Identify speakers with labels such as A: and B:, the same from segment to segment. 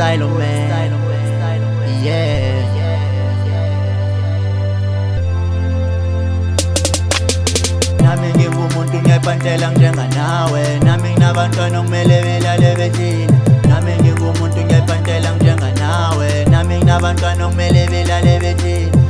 A: style man. Yeah. Nami ngingumuntu ngiyayipantela njenganawe. Nami nginabantwana okumele belale bethina. Nami ngingumuntu ngiyayipantela njenganawe. Nami nginabantwana okumele belale bethina.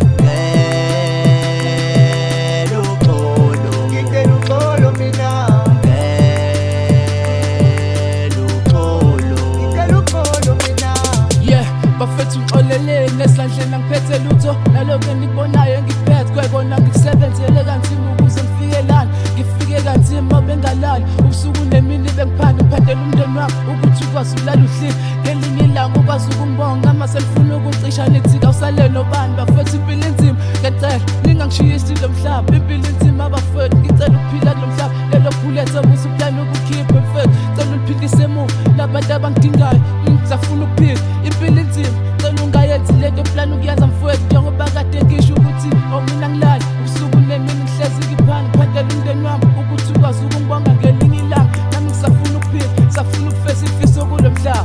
B: Bafethu ngixoleleni esandleni angiphethe lutho nalokho engikubonayo ngiphethe kwayibona ngikusebenzele kanzima ukuze ngifike lana ngifike kanzima bengalali ubusuku nemini bengiphanda ngiphathela umndeni wami ukuthi ukwazi ukulala uhlile ngelinye ilanga ukwazi ukungibonga ama selifuna ukucisha nithi kawusale nobani bafethu impilo enzima ngicela ningangishiyisi lo mhlaba impilo enzima bafethu ngicela ukuphila kulo mhlaba lelo phulethe buze uplana ukukhipha mfethu cela uliphilise emuva labantu abangidingayo ngizafuna ukuphila impilo enzima cela ungayenzi lento plan ukuyenza mfowethu njengoba kade ngisho ukuthi mina ngilala ubusuku nemini ngihlezi ngiphana ngiphathela umndeni wami ukuthi ukwazi ukungibonga ngelinye ilanga nami ngisafuna ukuphila ngisafuna ukufeza imfiso kulo mhlaba.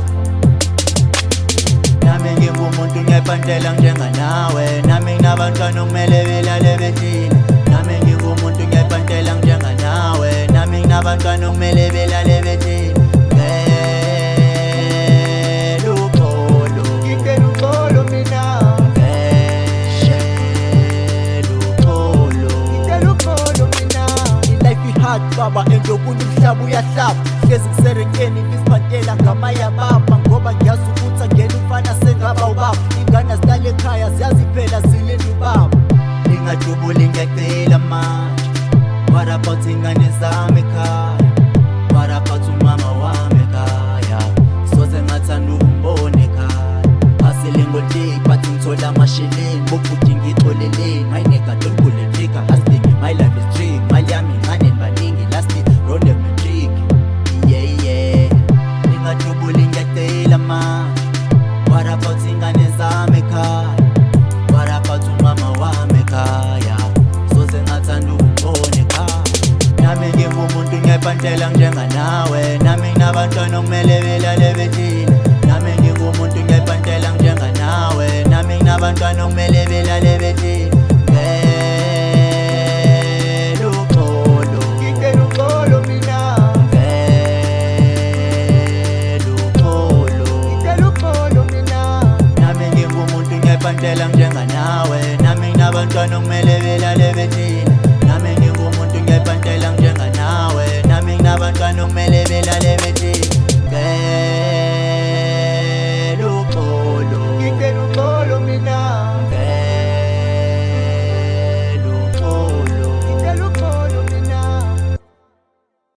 A: Nami ngingumuntu ngiyayipantela njenganawe. Nami nginabantwana okumele belale bethina. Nami ngingumuntu ngiyayipantela njenganawe. Nami nginabantwana okumele belale bethina. Baba enjokunye umhlaba uyahlaba hlezi ngiserenkeni ngisipantela ngamayababa ngoba ngiyazi ukuthi angena umfana sengaba ubaba ingane zidala ekhaya ziyaziphela zilinde ubaba ngingajubuli ngiyacela manje. What about ingane zami ekhaya? What about umama wami ekhaya? Soze ngathanda ukumbona ekhaya aselengoldik but ngithola amasheleni bokuthi ngixoleleni my nigga don't pull the trigger hasting my life is trick mali yami ingane baningi last round of trick yeah ngingajubuli ngiyacela manje. What about ingane zami ekhaya? What about umama wami ekhaya? Soze ngathanda ukumbona ekhaya. Nami ngingumuntu ngiyayipantela njenganawe. Nami nginabantwana okumele belale bethina. Nami ngingumuntu ngiyayipantela njenganawe. Nami nginabantwana okumele belale bethina. Ngiyayipantela njenganawe. Nami nginabantwana okumele belale bethina.